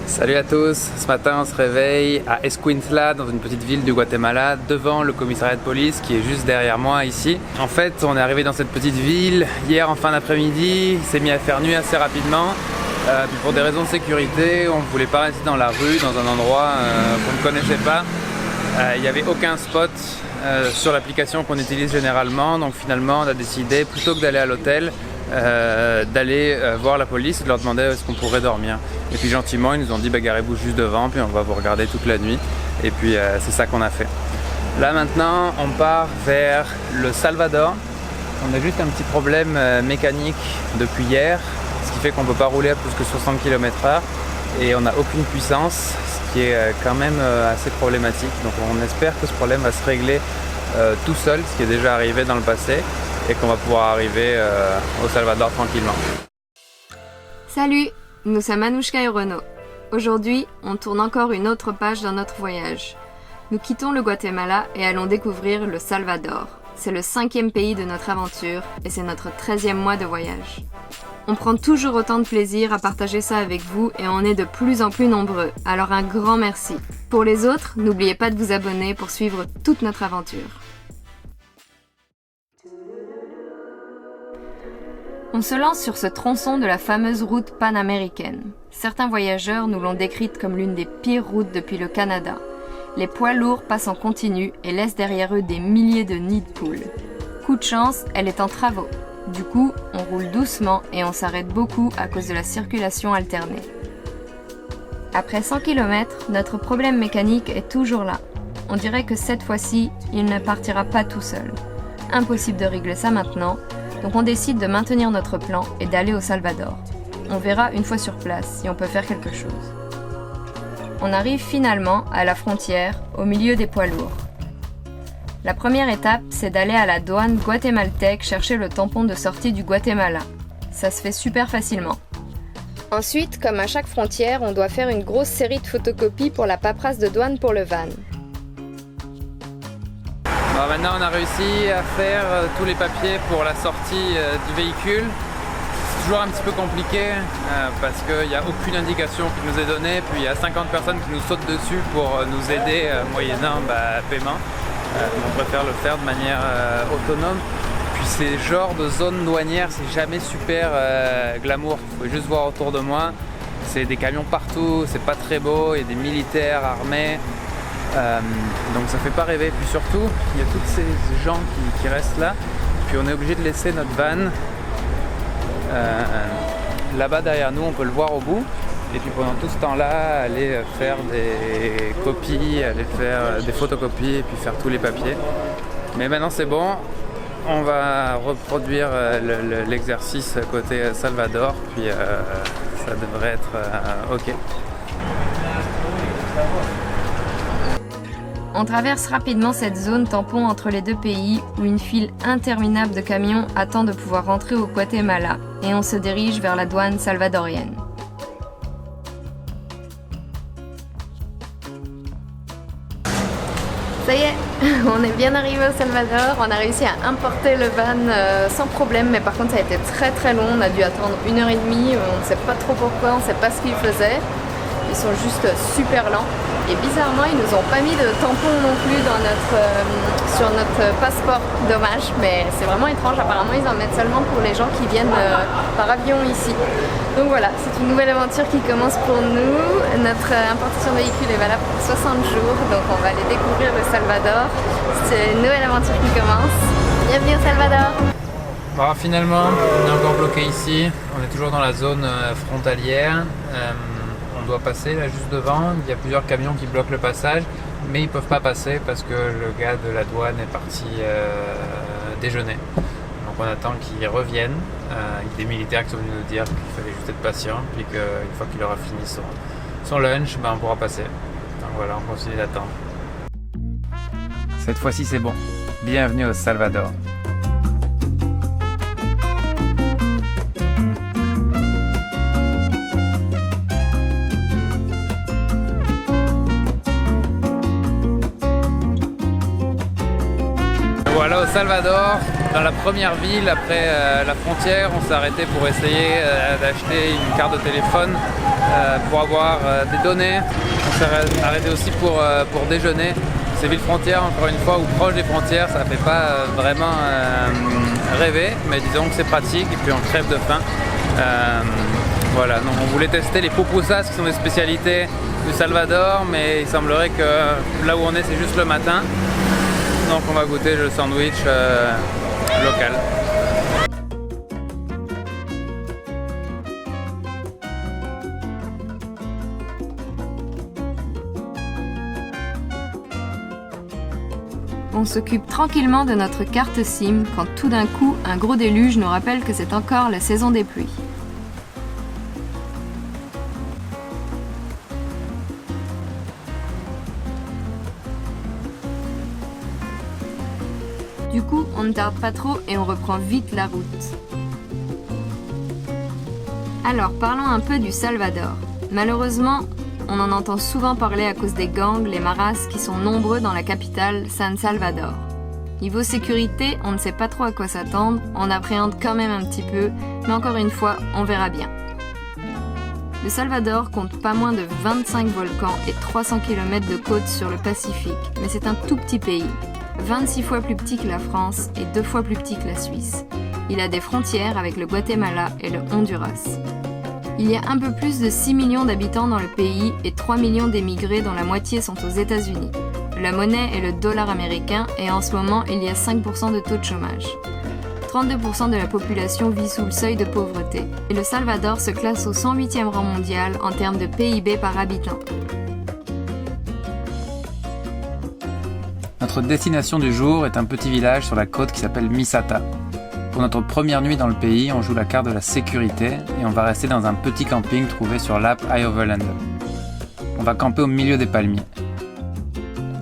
Salut à tous, ce matin on se réveille à Escuintla, dans une petite ville du Guatemala, devant le commissariat de police qui est juste derrière moi ici. En fait, on est arrivé dans cette petite ville hier en fin d'après-midi, il s'est mis à faire nuit assez rapidement. Puis pour des raisons de sécurité, on ne voulait pas rester dans la rue, dans un endroit qu'on ne connaissait pas. Il n'y avait aucun spot sur l'application qu'on utilise généralement, donc finalement on a décidé, plutôt que d'aller à l'hôtel, d'aller voir la police et de leur demander où est-ce qu'on pourrait dormir. Et puis gentiment ils nous ont dit garez-vous juste devant, puis on va vous regarder toute la nuit. Et puis c'est ça qu'on a fait. Là maintenant on part vers le Salvador. On a juste un petit problème mécanique depuis hier, ce qui fait qu'on ne peut pas rouler à plus que 60 km/h et on n'a aucune puissance, ce qui est quand même assez problématique. Donc on espère que ce problème va se régler tout seul, ce qui est déjà arrivé dans le passé, et qu'on va pouvoir arriver au Salvador tranquillement. Salut, nous sommes Anouchka et Renaud. Aujourd'hui, on tourne encore une autre page dans notre voyage. Nous quittons le Guatemala et allons découvrir le Salvador. C'est le 5e pays de notre aventure et c'est notre 13e mois de voyage. On prend toujours autant de plaisir à partager ça avec vous et on est de plus en plus nombreux, alors un grand merci. Pour les autres, n'oubliez pas de vous abonner pour suivre toute notre aventure. On se lance sur ce tronçon de la fameuse route panaméricaine. Certains voyageurs nous l'ont décrite comme l'une des pires routes depuis le Canada. Les poids lourds passent en continu et laissent derrière eux des milliers de nids de poules. Coup de chance, elle est en travaux. Du coup, on roule doucement et on s'arrête beaucoup à cause de la circulation alternée. Après 100 km, notre problème mécanique est toujours là. On dirait que cette fois-ci, il ne partira pas tout seul. Impossible de régler ça maintenant, donc on décide de maintenir notre plan et d'aller au Salvador. On verra une fois sur place si on peut faire quelque chose. On arrive finalement à la frontière, au milieu des poids lourds. La première étape, c'est d'aller à la douane guatémaltèque chercher le tampon de sortie du Guatemala. Ça se fait super facilement. Ensuite, comme à chaque frontière, on doit faire une grosse série de photocopies pour la paperasse de douane pour le van. Alors maintenant on a réussi à faire tous les papiers pour la sortie du véhicule. C'est toujours un petit peu compliqué parce qu'il n'y a aucune indication qui nous est donnée, puis il y a 50 personnes qui nous sautent dessus pour nous aider moyennant paiement. On préfère le faire de manière autonome. Puis ces genres de zones douanières, c'est jamais super glamour. Vous pouvez juste voir autour de moi, c'est des camions partout, c'est pas très beau, il y a des militaires armés. Donc ça fait pas rêver. Puis surtout, il y a tous ces gens qui restent là. Puis on est obligé de laisser notre van là-bas derrière nous, on peut le voir au bout. Et puis pendant tout ce temps-là, aller faire des copies, aller faire des photocopies et puis faire tous les papiers. Mais maintenant c'est bon, on va reproduire l'exercice côté Salvador, puis ça devrait être OK. On traverse rapidement cette zone tampon entre les deux pays où une file interminable de camions attend de pouvoir rentrer au Guatemala et on se dirige vers la douane salvadorienne. Ça y est, on est bien arrivé au Salvador, on a réussi à importer le van sans problème, mais par contre ça a été très long, on a dû attendre 1h30, on ne sait pas trop pourquoi, on ne sait pas ce qu'ils faisaient. Ils sont juste super lents. Et bizarrement, ils nous ont pas mis de tampon non plus sur notre passeport. Dommage, mais c'est vraiment étrange. Apparemment, ils en mettent seulement pour les gens qui viennent par avion ici. Donc voilà, c'est une nouvelle aventure qui commence pour nous. Notre importation de véhicule est valable pour 60 jours. Donc on va aller découvrir le Salvador. C'est une nouvelle aventure qui commence. Bienvenue au Salvador. Bon, finalement, on est encore bloqué ici. On est toujours dans la zone frontalière. On doit passer là juste devant, il y a plusieurs camions qui bloquent le passage, mais ils peuvent pas passer parce que le gars de la douane est parti déjeuner. Donc on attend qu'ils reviennent, avec des militaires qui sont venus nous dire qu'il fallait juste être patient, puis qu'une fois qu'il aura fini son lunch, on pourra passer. Donc voilà, on continue d'attendre. Cette fois-ci c'est bon. Bienvenue au Salvador. Voilà au Salvador, Dans la première ville, après la frontière, on s'est arrêté pour essayer d'acheter une carte de téléphone pour avoir des données. On s'est arrêté aussi pour déjeuner. Ces villes frontières, encore une fois, ou proches des frontières, ça ne fait pas vraiment rêver, mais disons que c'est pratique et puis on crève de faim. Voilà, donc on voulait tester les pupusas qui sont des spécialités du Salvador, mais il semblerait que là où on est, c'est juste le matin. Donc on va goûter le sandwich local. On s'occupe tranquillement de notre carte SIM quand tout d'un coup, un gros déluge nous rappelle que c'est encore la saison des pluies. Du coup, on ne tarde pas trop et on reprend vite la route. Alors, parlons un peu du Salvador. Malheureusement, on en entend souvent parler à cause des gangs, les maras, qui sont nombreux dans la capitale, San Salvador. Niveau sécurité, on ne sait pas trop à quoi s'attendre, on appréhende quand même un petit peu, mais encore une fois, on verra bien. Le Salvador compte pas moins de 25 volcans et 300 km de côte sur le Pacifique, mais c'est un tout petit pays. 26 fois plus petit que la France et 2 fois plus petit que la Suisse. Il a des frontières avec le Guatemala et le Honduras. Il y a un peu plus de 6 millions d'habitants dans le pays et 3 millions d'émigrés dont la moitié sont aux États-Unis. La monnaie est le dollar américain et en ce moment il y a 5% de taux de chômage. 32% de la population vit sous le seuil de pauvreté et le Salvador se classe au 108e rang mondial en termes de PIB par habitant. Notre destination du jour est un petit village sur la côte qui s'appelle Misata. Pour notre première nuit dans le pays, on joue la carte de la sécurité et on va rester dans un petit camping trouvé sur l'app iOverlander. On va camper au milieu des palmiers.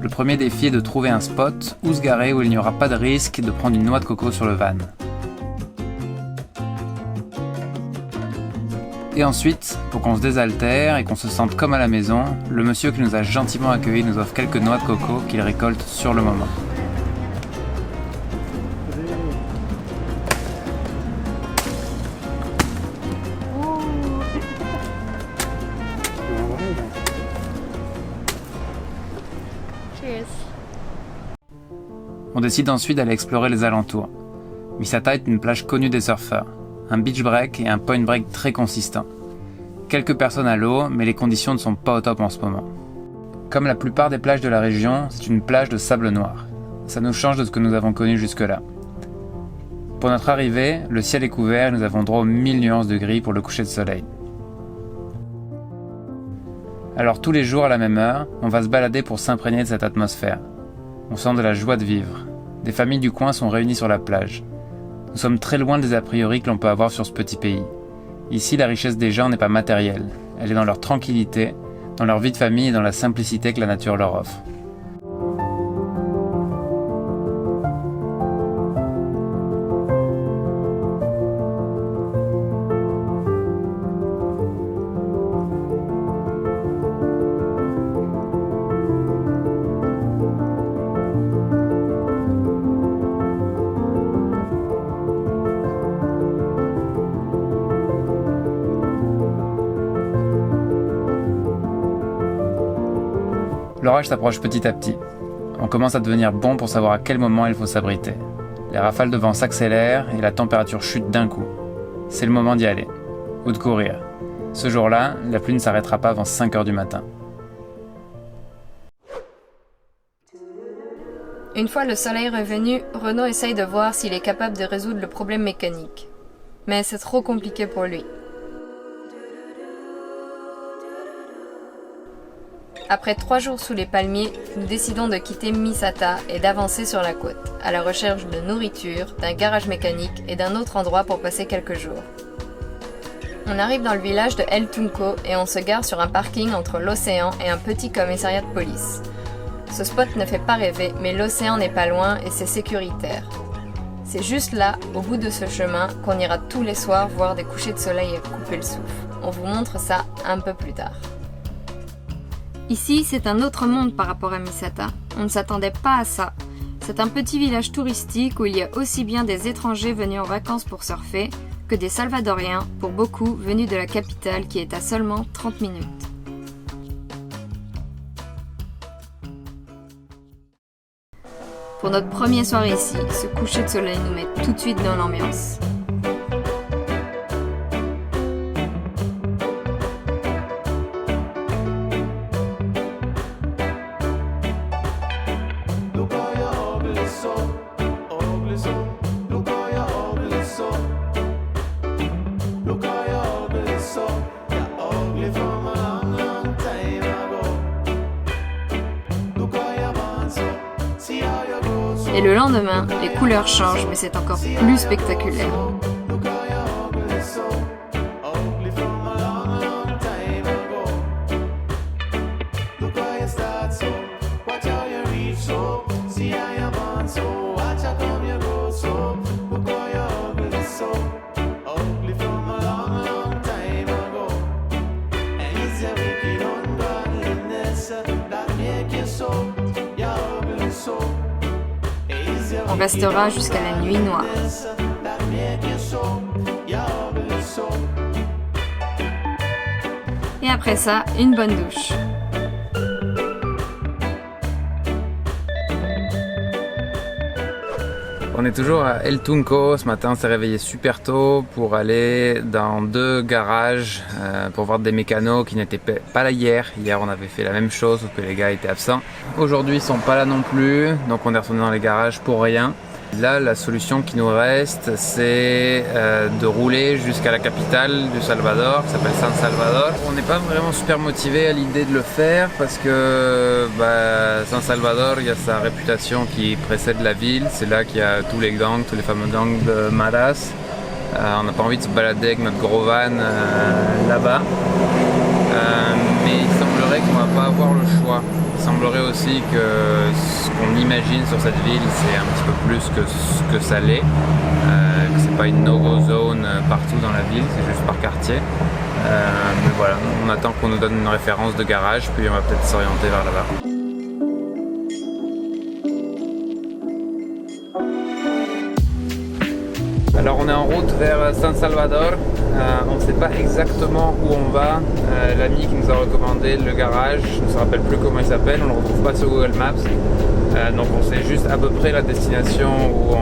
Le premier défi est de trouver un spot où se garer où il n'y aura pas de risque de prendre une noix de coco sur le van. Et ensuite, pour qu'on se désaltère et qu'on se sente comme à la maison, le monsieur qui nous a gentiment accueillis nous offre quelques noix de coco qu'il récolte sur le moment. Cheers. On décide ensuite d'aller explorer les alentours. Misata est une plage connue des surfeurs. Un beach break et un point break très consistant. Quelques personnes à l'eau, mais les conditions ne sont pas au top en ce moment. Comme la plupart des plages de la région, c'est une plage de sable noir. Ça nous change de ce que nous avons connu jusque-là. Pour notre arrivée, le ciel est couvert et nous avons droit aux 1000 nuances de gris pour le coucher de soleil. Alors tous les jours à la même heure, on va se balader pour s'imprégner de cette atmosphère. On sent de la joie de vivre. Des familles du coin sont réunies sur la plage. Nous sommes très loin des a priori que l'on peut avoir sur ce petit pays. Ici, la richesse des gens n'est pas matérielle. Elle est dans leur tranquillité, dans leur vie de famille et dans la simplicité que la nature leur offre. L'orage s'approche petit à petit. On commence à devenir bon pour savoir à quel moment il faut s'abriter. Les rafales de vent s'accélèrent et la température chute d'un coup. C'est le moment d'y aller. Ou de courir. Ce jour-là, la pluie ne s'arrêtera pas avant 5h du matin. Une fois le soleil revenu, Renaud essaye de voir s'il est capable de résoudre le problème mécanique. Mais c'est trop compliqué pour lui. Après 3 jours sous les palmiers, nous décidons de quitter Misata et d'avancer sur la côte, à la recherche de nourriture, d'un garage mécanique et d'un autre endroit pour passer quelques jours. On arrive dans le village de El Tunco et on se gare sur un parking entre l'océan et un petit commissariat de police. Ce spot ne fait pas rêver, mais l'océan n'est pas loin et c'est sécuritaire. C'est juste là, au bout de ce chemin, qu'on ira tous les soirs voir des couchers de soleil et couper le souffle. On vous montre ça un peu plus tard. Ici, c'est un autre monde par rapport à Misata. On ne s'attendait pas à ça. C'est un petit village touristique où il y a aussi bien des étrangers venus en vacances pour surfer que des Salvadoriens, pour beaucoup venus de la capitale qui est à seulement 30 minutes. Pour notre première soirée ici, ce coucher de soleil nous met tout de suite dans l'ambiance. Et le lendemain, les couleurs changent, mais c'est encore plus spectaculaire. On restera jusqu'à la nuit noire. Et après ça, une bonne douche. On est toujours à El Tunco. Ce matin, on s'est réveillé super tôt pour aller dans 2 garages pour voir des mécanos qui n'étaient pas là hier. Hier, on avait fait la même chose, sauf que les gars étaient absents. Aujourd'hui, ils sont pas là non plus, donc on est retourné dans les garages pour rien. Là, la solution qui nous reste, c'est de rouler jusqu'à la capitale du Salvador, qui s'appelle San Salvador. On n'est pas vraiment super motivé à l'idée de le faire parce que San Salvador, il y a sa réputation qui précède la ville. C'est là qu'il y a tous les gangs, tous les fameux gangs de Maras. On n'a pas envie de se balader avec notre gros van là-bas. Mais il semblerait qu'on ne va pas avoir le choix. Il semblerait aussi que ce qu'on imagine sur cette ville, c'est un petit peu plus que ce que ça l'est. Que c'est pas une no-go zone partout dans la ville, c'est juste par quartier. Mais voilà, on attend qu'on nous donne une référence de garage, puis on va peut-être s'orienter vers là-bas. Alors on est en route vers San Salvador, on ne sait pas exactement où on va. L'ami qui nous a recommandé le garage, je ne me rappelle plus comment il s'appelle, on ne le retrouve pas sur Google Maps. Donc on sait juste à peu près la destination où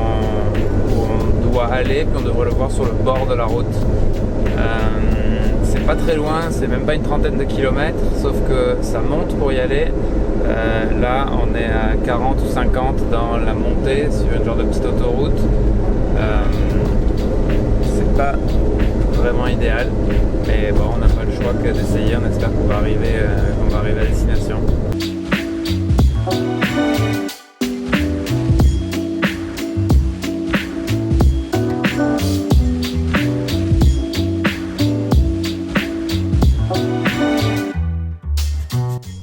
on doit aller, puis on devrait le voir sur le bord de la route. C'est pas très loin, c'est même pas une trentaine de kilomètres, sauf que ça monte pour y aller. Là on est à 40 ou 50 dans la montée sur une genre de petite autoroute. C'est pas vraiment idéal, mais bon, on n'a pas le choix que d'essayer. On espère qu'on va arriver à destination.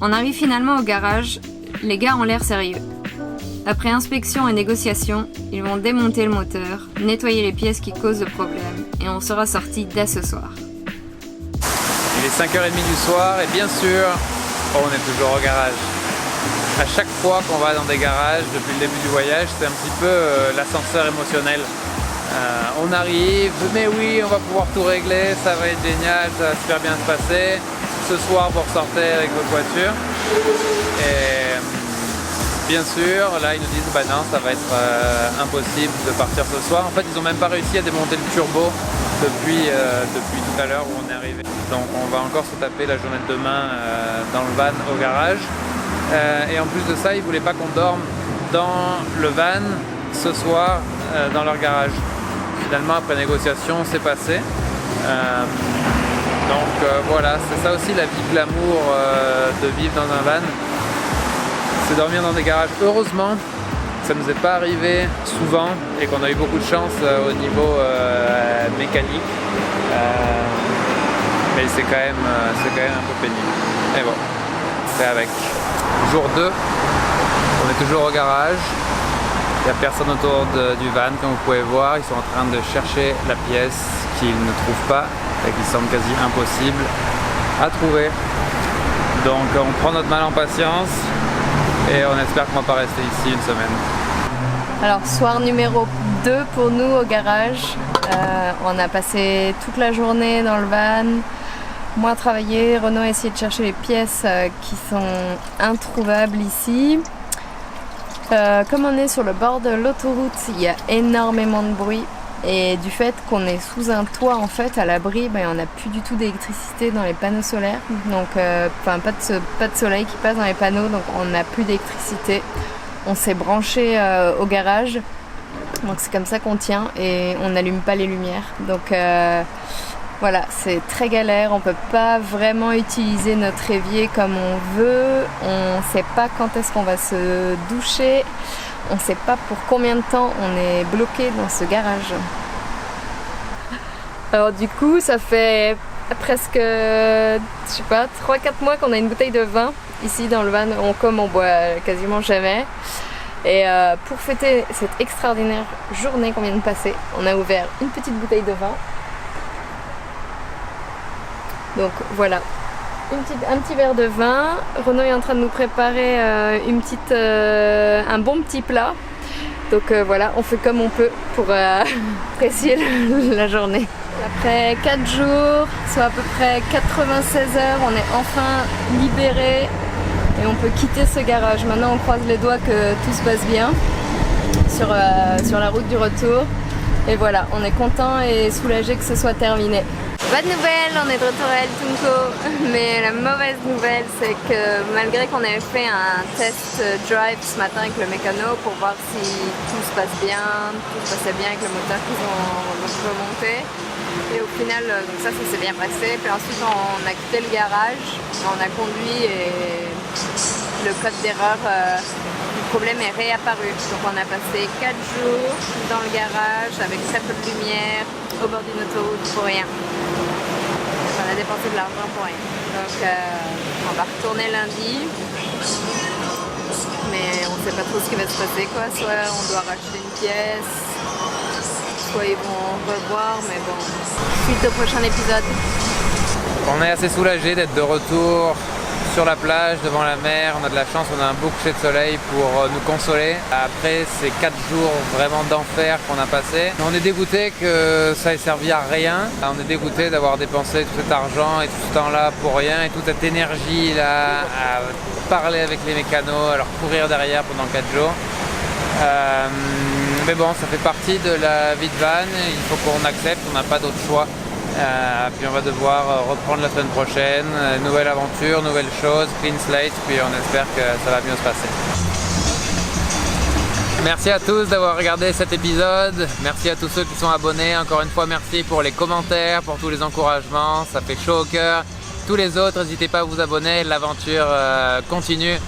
On arrive finalement au garage. Les gars ont l'air sérieux. Après inspection et négociation, ils vont démonter le moteur, nettoyer les pièces qui causent le problème, et on sera sorti dès ce soir. Il est 5h30 du soir, et bien sûr, on est toujours au garage. À chaque fois qu'on va dans des garages, depuis le début du voyage, c'est un petit peu l'ascenseur émotionnel. On arrive, mais oui, on va pouvoir tout régler, ça va être génial, ça va super bien se passer. Ce soir, vous ressortez avec votre voiture. Et bien sûr, là ils nous disent bah non, ça va être impossible de partir ce soir. En fait, ils n'ont même pas réussi à démonter le turbo depuis tout à l'heure où on est arrivé. Donc on va encore se taper la journée de demain dans le van au garage. Et en plus de ça, ils ne voulaient pas qu'on dorme dans le van ce soir dans leur garage. Finalement, après négociation, c'est passé. Donc voilà, c'est ça aussi la vie glamour de vivre dans un van. C'est dormir dans des garages. Heureusement, ça ne nous est pas arrivé souvent et qu'on a eu beaucoup de chance au niveau mécanique. Mais c'est quand même un peu pénible. Mais bon, c'est avec. Jour 2, on est toujours au garage. Il n'y a personne autour du van, comme vous pouvez voir. Ils sont en train de chercher la pièce qu'ils ne trouvent pas et qui semble quasi impossible à trouver. Donc on prend notre mal en patience et on espère qu'on ne va pas rester ici une semaine. Alors soir numéro 2 pour nous au garage. On a passé toute la journée dans le van. Moi travaillé, Renaud a essayé de chercher les pièces qui sont introuvables ici. Comme on est sur le bord de l'autoroute, il y a énormément de bruit. Et du fait qu'on est sous un toit en fait à l'abri, on n'a plus du tout d'électricité dans les panneaux solaires. Donc pas de soleil qui passe dans les panneaux, donc on n'a plus d'électricité. On s'est branché au garage, donc c'est comme ça qu'on tient et on n'allume pas les lumières. Donc voilà, c'est très galère, on peut pas vraiment utiliser notre évier comme on veut, on sait pas quand est-ce qu'on va se doucher, on sait pas pour combien de temps on est bloqué dans ce garage. Alors du coup, ça fait presque, je sais pas, 3-4 mois qu'on a une bouteille de vin ici dans le van, comme on boit quasiment jamais. Et pour fêter cette extraordinaire journée qu'on vient de passer, on a ouvert une petite bouteille de vin. Donc voilà, un petit verre de vin. Renaud est en train de nous préparer un bon petit plat. Donc voilà, on fait comme on peut pour apprécier la journée. Après 4 jours, soit à peu près 96 heures, on est enfin libéré et on peut quitter ce garage. Maintenant on croise les doigts que tout se passe bien sur la route du retour. Et voilà, on est content et soulagé que ce soit terminé. Bonne nouvelle, on est de retour à El Tunco, mais la mauvaise nouvelle c'est que malgré qu'on avait fait un test drive ce matin avec le mécano pour voir si tout se passe bien, tout se passait bien avec le moteur qu'ils ont remonté, et au final donc ça s'est bien passé. Puis ensuite on a quitté le garage, on a conduit et le code d'erreur du problème est réapparu. Donc on a passé 4 jours dans le garage avec très peu de lumière au bord d'une autoroute pour rien. On a dépensé de l'argent pour rien. Donc on va retourner lundi, mais on sait pas trop ce qui va se passer quoi. Soit on doit racheter une pièce, soit ils vont revoir, mais bon. Suite au prochain épisode. On est assez soulagé d'être de retour sur la plage, devant la mer. On a de la chance, on a un beau coucher de soleil pour nous consoler après ces 4 jours vraiment d'enfer qu'on a passé. On est dégoûté que ça ait servi à rien. On est dégoûté d'avoir dépensé tout cet argent et tout ce temps-là pour rien, et toute cette énergie là à parler avec les mécanos, à leur courir derrière pendant 4 jours. Mais bon, ça fait partie de la vie de van, il faut qu'on accepte, on n'a pas d'autre choix. Puis on va devoir reprendre la semaine prochaine, nouvelle aventure, nouvelle chose, clean slate, puis on espère que ça va mieux se passer. Merci à tous d'avoir regardé cet épisode, merci à tous ceux qui sont abonnés, encore une fois merci pour les commentaires, pour tous les encouragements, ça fait chaud au cœur. Tous les autres, n'hésitez pas à vous abonner, l'aventure continue,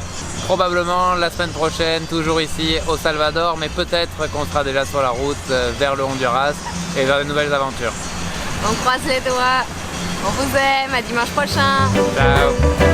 probablement la semaine prochaine, toujours ici au Salvador, mais peut-être qu'on sera déjà sur la route vers le Honduras et vers de nouvelles aventures. On croise les doigts, on vous aime, à dimanche prochain. Ciao.